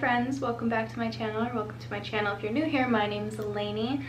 friends, welcome back to my channel, or welcome to my channel if you're new here. My name is Lainey.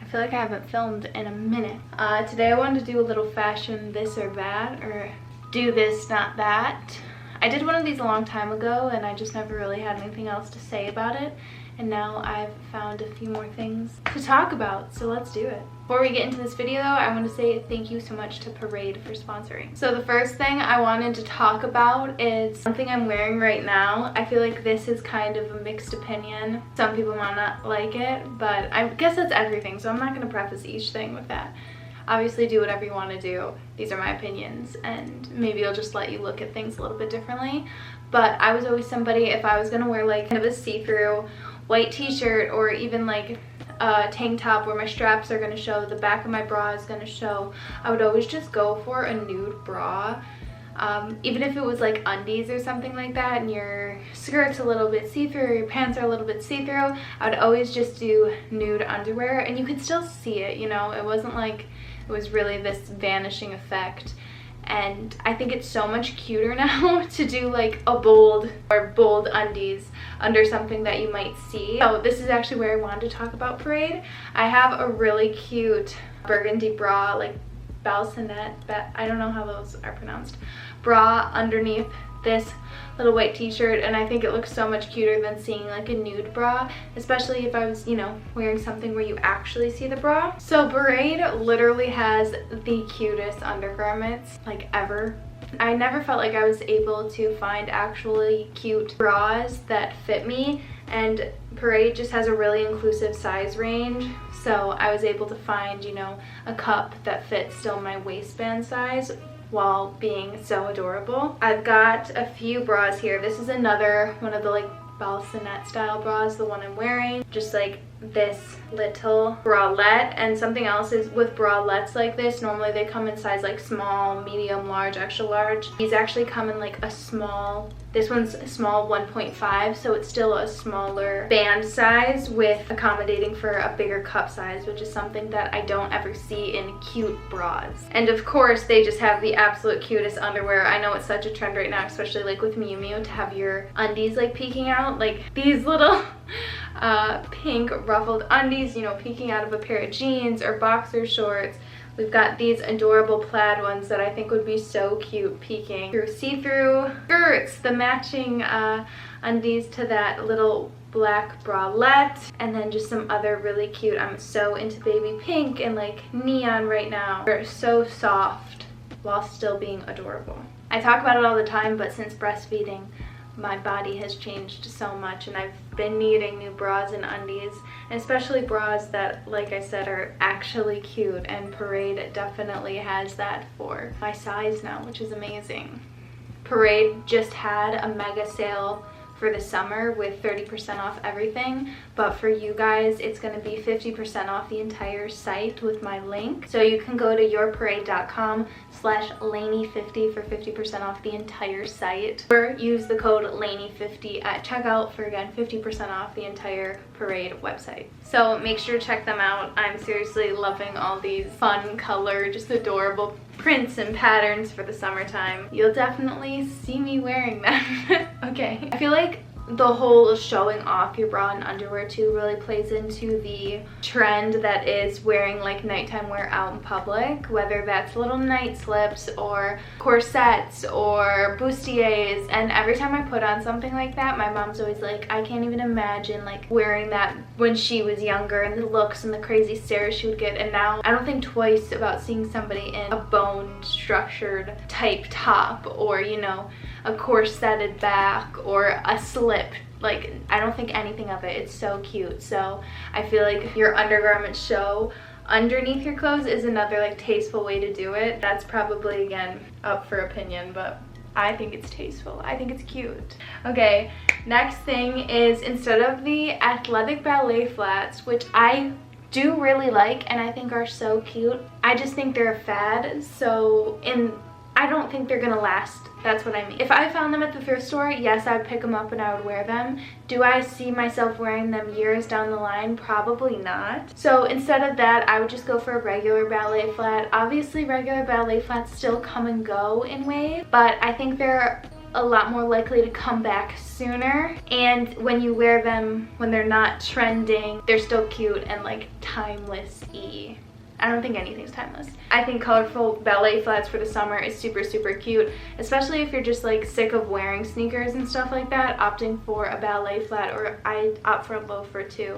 I feel like I haven't filmed in a minute. Today I wanted to do a little fashion this or that, or do this, not that. I did one of these a long time ago and I just never really had anything else to say about it. And now I've found a few more things to talk about, so let's do it. Before we get into this video though, I want to say thank you so much to Parade for sponsoring. So the first thing I wanted to talk about is something I'm wearing right now. I feel like this is kind of a mixed opinion. Some people might not like it, but I guess that's everything, so I'm not going to preface each thing with that. Obviously do whatever you want to do. These are my opinions and maybe I'll just let you look at things a little bit differently. But I was always somebody, if I was going to wear like kind of a see-through white t-shirt or even like a tank top where my straps are going to show, the back of my bra is going to show, I would always just go for a nude bra. Even if it was like undies or something like that and your skirt's a little bit see-through or your pants are a little bit see-through, I would always just do nude underwear and you could still see it, you know. It wasn't like it was really this vanishing effect. And I think it's so much cuter now to do like a bold undies under something that you might see. So this is actually where I wanted to talk about Parade. I have a really cute burgundy bra, like balsonette, I don't know how those are pronounced, bra underneath this little white t-shirt, and I think it looks so much cuter than seeing like a nude bra, especially if I was, you know, wearing something where you actually see the bra. So Parade literally has the cutest undergarments like ever. I never felt like I was able to find actually cute bras that fit me, and Parade just has a really inclusive size range, so I was able to find, you know, a cup that fits still my waistband size while being so adorable. I've got a few bras here. This is another one of the like balsonette style bras, the one I'm wearing. Just like this little bralette, and something else is with bralettes like this, normally they come in size like small, medium, large, extra large. These actually come in like a small, this one's a small 1.5, so it's still a smaller band size with accommodating for a bigger cup size, which is something that I don't ever see in cute bras. And of course they just have the absolute cutest underwear. I know it's such a trend right now, especially like with Miu Miu, to have your undies like peeking out, like these little pink ruffled undies, you know, peeking out of a pair of jeans or boxer shorts. We've got these adorable plaid ones that I think would be so cute peeking through see-through skirts, the matching undies to that little black bralette, and then just some other really cute, I'm so into baby pink and like neon right now. They're so soft while still being adorable. I talk about it all the time, but since breastfeeding, my body has changed so much and I've been needing new bras and undies, and especially bras that, like I said, are actually cute, and Parade definitely has that for my size now, which is amazing. Parade just had a mega sale for the summer with 30% off everything, but for you guys it's going to be 50% off the entire site with my link. So you can go to yourparade.com/Lainey50 for 50% off the entire site, or use the code Lainey50 at checkout for, again, 50% off the entire Parade website. So make sure to check them out. I'm seriously loving all these fun color, just adorable prints and patterns for the summertime. You'll definitely see me wearing them. Okay, I feel like the whole showing off your bra and underwear too really plays into the trend that is wearing like nighttime wear out in public, whether that's little night slips or corsets or bustiers. And every time I put on something like that, my mom's always like, I can't even imagine like wearing that when she was younger, and the looks and the crazy stares she would get. And now I don't think twice about seeing somebody in a bone structured type top, or, you know, a corseted back or a slip. Like, I don't think anything of it. It's so cute. So I feel like your undergarment show underneath your clothes is another like tasteful way to do it. That's probably, again, up for opinion, but I think it's tasteful. I think it's cute. Okay, next thing is, instead of the athletic ballet flats, which I do really like and I think are so cute, I just think they're a fad. So I don't think they're gonna last. That's what I mean. If I found them at the thrift store, yes, I'd pick them up and I would wear them. Do I see myself wearing them years down the line? Probably not. So instead of that, I would just go for a regular ballet flat. Obviously, regular ballet flats still come and go in waves, but I think they're a lot more likely to come back sooner, and when you wear them when they're not trending, they're still cute and like timeless-y. I don't think anything's timeless. I think colorful ballet flats for the summer is super, super cute, especially if you're just like sick of wearing sneakers and stuff like that. Opting for a ballet flat, or I opt for a loafer too,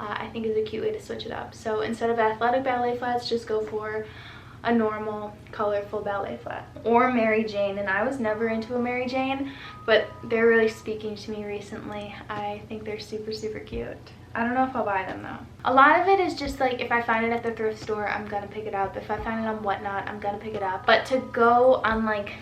I think is a cute way to switch it up. So instead of athletic ballet flats, just go for a normal colorful ballet flat. Or Mary Jane, and I was never into a Mary Jane, but they're really speaking to me recently. I think they're super, super cute. I don't know if I'll buy them though. A lot of it is just like, if I find it at the thrift store, I'm gonna pick it up. If I find it on Whatnot, I'm gonna pick it up. But to go on like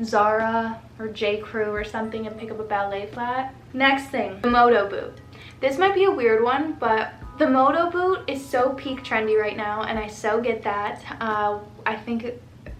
Zara or J. Crew or something and pick up a ballet flat. Next thing, the Moto boot. This might be a weird one, but the Moto boot is so peak trendy right now, and I so get that. I think,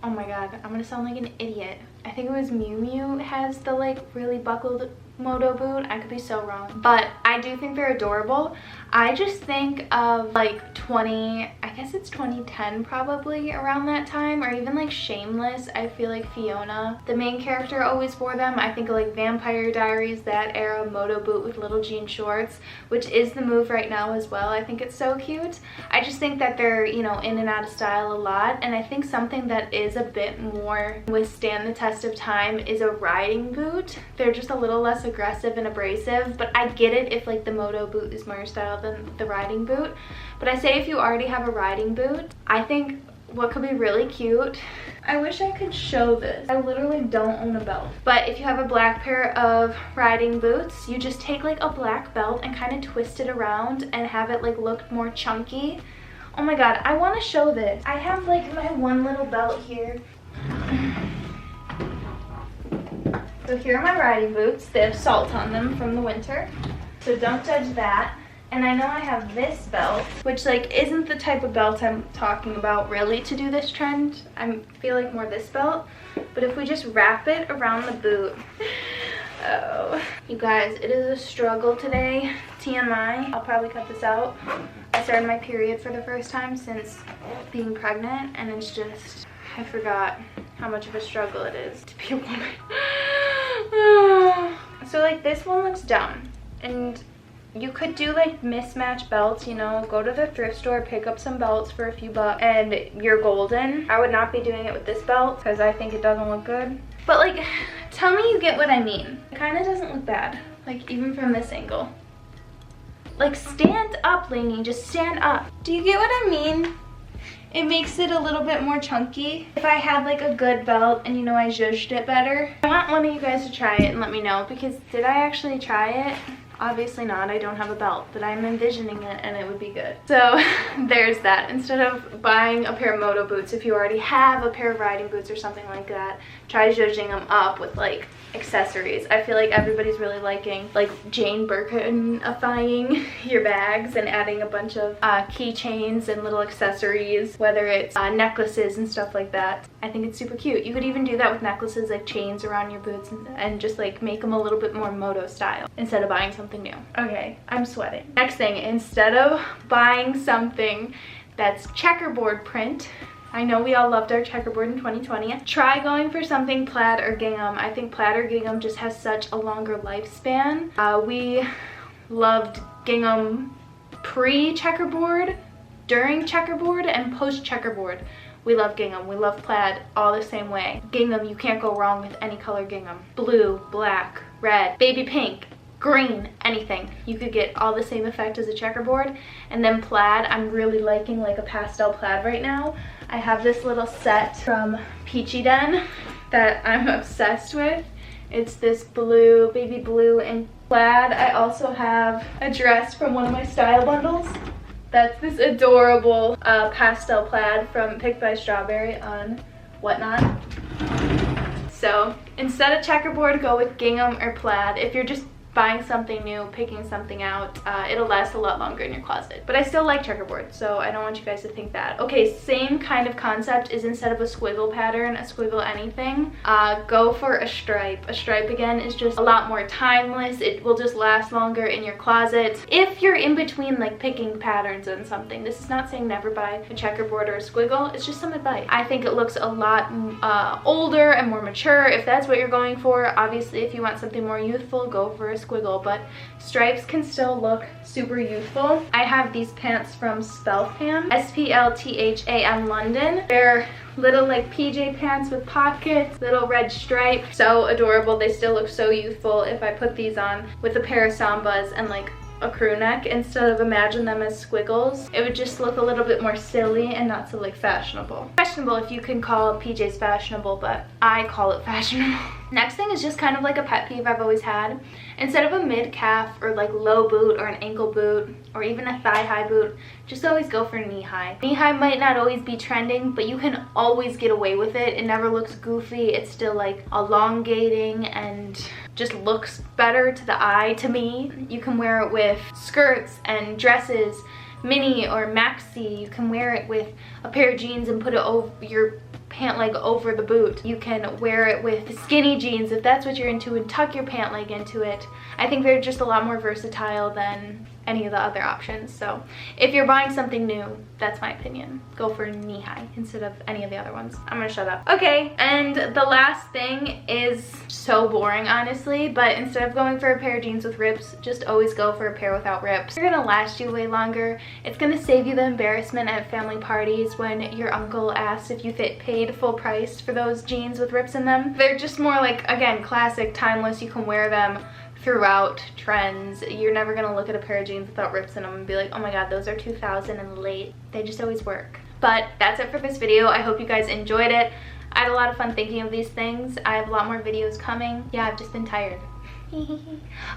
oh my god, I'm gonna sound like an idiot. I think it was Miu Miu has the like really buckled Moto boot. I could be so wrong, but I do think they're adorable. I just think of like I guess it's 2010 probably, around that time, or even like Shameless. I feel like Fiona, the main character, always wore them. I think of like Vampire Diaries, that era Moto boot with little jean shorts, which is the move right now as well. I think it's so cute. I just think that they're, you know, in and out of style a lot, and I think something that is a bit more withstand the test of time is a riding boot. They're just a little less aggressive and abrasive, but I get it if like the Moto boot is more your style than the riding boot. But I say if you already have a riding boot, I think what could be really cute, I wish I could show this. I literally don't own a belt. But if you have a black pair of riding boots, you just take like a black belt and kind of twist it around and have it like look more chunky. Oh my god, I want to show this. I have like my one little belt here. So here are my riding boots. They have salt on them from the winter, so don't judge that. And I know I have this belt, which like isn't the type of belt I'm talking about really to do this trend. I feel like more this belt. But if we just wrap it around the boot. Oh, you guys, it is a struggle today. TMI, I'll probably cut this out. I started my period for the first time since being pregnant, and it's just, I forgot how much of a struggle it is to be a woman. So like this one looks dumb, and you could do like mismatch belts, you know, go to the thrift store, pick up some belts for a few bucks, and you're golden. I would not be doing it with this belt because I think it doesn't look good. But like, tell me you get what I mean. It kind of doesn't look bad, like even from this angle. Like stand up, Lainey, just stand up. Do you get what I mean? It makes it a little bit more chunky. If I had like a good belt and, you know, I zhuzhed it better. I want one of you guys to try it and let me know, because did I actually try it? Obviously not. I don't have a belt, but I'm envisioning it and it would be good. So there's that. Instead of buying a pair of Moto boots, if you already have a pair of riding boots or something like that, try zhuzhing them up with like accessories. I feel like everybody's really liking like Jane Birkin-ifying your bags and adding a bunch of keychains and little accessories, whether it's necklaces and stuff like that. I think it's super cute. You could even do that with necklaces, like chains around your boots, and just like make them a little bit more Moto style instead of buying something new. Okay, I'm sweating. Next thing, instead of buying something that's checkerboard print, I know we all loved our checkerboard in 2020. Try going for something plaid or gingham. I think plaid or gingham just has such a longer lifespan. We loved gingham pre-checkerboard, during checkerboard, and post-checkerboard. We love gingham. We love plaid all the same way. Gingham, you can't go wrong with any color gingham. Blue, black, red, baby pink, green, anything. You could get all the same effect as a checkerboard. And then plaid, I'm really liking like a pastel plaid right now. I have this little set from Peachy Den that I'm obsessed with. It's this blue, baby blue and plaid. I also have a dress from one of my style bundles. That's this adorable pastel plaid from Picked by Strawberry on Whatnot. So instead of checkerboard, go with gingham or plaid. If you're just buying something new, picking something out, it'll last a lot longer in your closet. But I still like checkerboard, so I don't want you guys to think that. Okay, same kind of concept is instead of a squiggle pattern, a squiggle anything, go for a stripe. A stripe, again, is just a lot more timeless. It will just last longer in your closet. If you're in between like picking patterns and something, this is not saying never buy a checkerboard or a squiggle, it's just some advice. I think it looks a lot older and more mature if that's what you're going for. Obviously, if you want something more youthful, go for a squiggle, but stripes can still look super youthful. I have these pants from Speltham, SPLTHAM London. They're little like PJ pants with pockets, little red stripe. So adorable. They still look so youthful if I put these on with a pair of Sambas and like a crew neck instead of imagine them as squiggles. It would just look a little bit more silly and not so like fashionable. Questionable if you can call PJs fashionable, but I call it fashionable. Next thing is just kind of like a pet peeve I've always had. Instead of a mid-calf or like low boot or an ankle boot or even a thigh-high boot, just always go for knee-high. Knee-high might not always be trending, but you can always get away with it. It never looks goofy. It's still like elongating and just looks better to the eye, to me. You can wear it with skirts and dresses, mini or maxi. You can wear it with a pair of jeans and put it over your pant leg over the boot. You can wear it with skinny jeans if that's what you're into and tuck your pant leg into it. I think they're just a lot more versatile than any of the other options. So if you're buying something new, that's my opinion. Go for knee high instead of any of the other ones. I'm gonna shut up. Okay, and the last thing is so boring, honestly, but instead of going for a pair of jeans with rips, just always go for a pair without rips. They're gonna last you way longer. It's gonna save you the embarrassment at family parties when your uncle asks if you paid full price for those jeans with rips in them. They're just more like, again, classic, timeless. You can wear them throughout trends. You're never gonna look at a pair of jeans without rips in them and be like, oh my god, those are 2000 and late. They just always work. But that's it for this video. I hope you guys enjoyed it. I had a lot of fun thinking of these things. I have a lot more videos coming. Yeah, I've just been tired.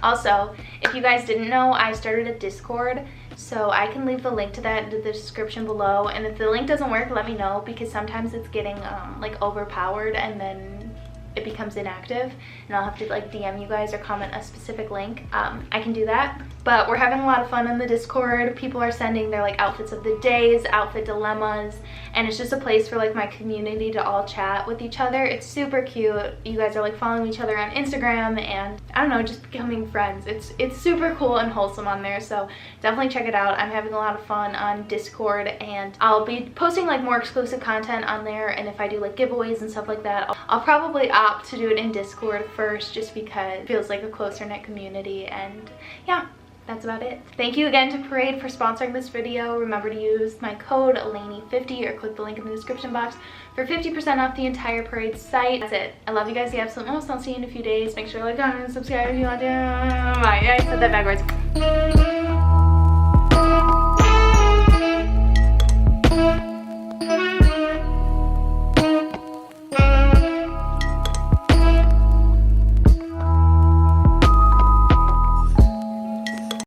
Also, if you guys didn't know, I started a Discord, so I can leave the link to that in the description below. And if the link doesn't work, let me know, because sometimes it's getting like overpowered and then it becomes inactive and I'll have to like DM you guys or comment a specific link. I can do that, but we're having a lot of fun in the Discord. People are sending their like outfits of the days, outfit dilemmas, and it's just a place for like my community to all chat with each other. It's super cute. You guys are like following each other on Instagram and I don't know, just becoming friends. It's super cool and wholesome on there, so definitely check it out. I'm having a lot of fun on Discord and I'll be posting like more exclusive content on there, and if I do like giveaways and stuff like that, I'll probably opt to do it in Discord first, just because it feels like a closer knit community. And yeah, that's about it. Thank you again to Parade for sponsoring this video. Remember to use my code Lainey50 or click the link in the description box for 50% off the entire Parade site. That's it. I love you guys the absolute most. I'll see you in a few days. Make sure to like, comment, and subscribe if you want to. Bye. I said that backwards.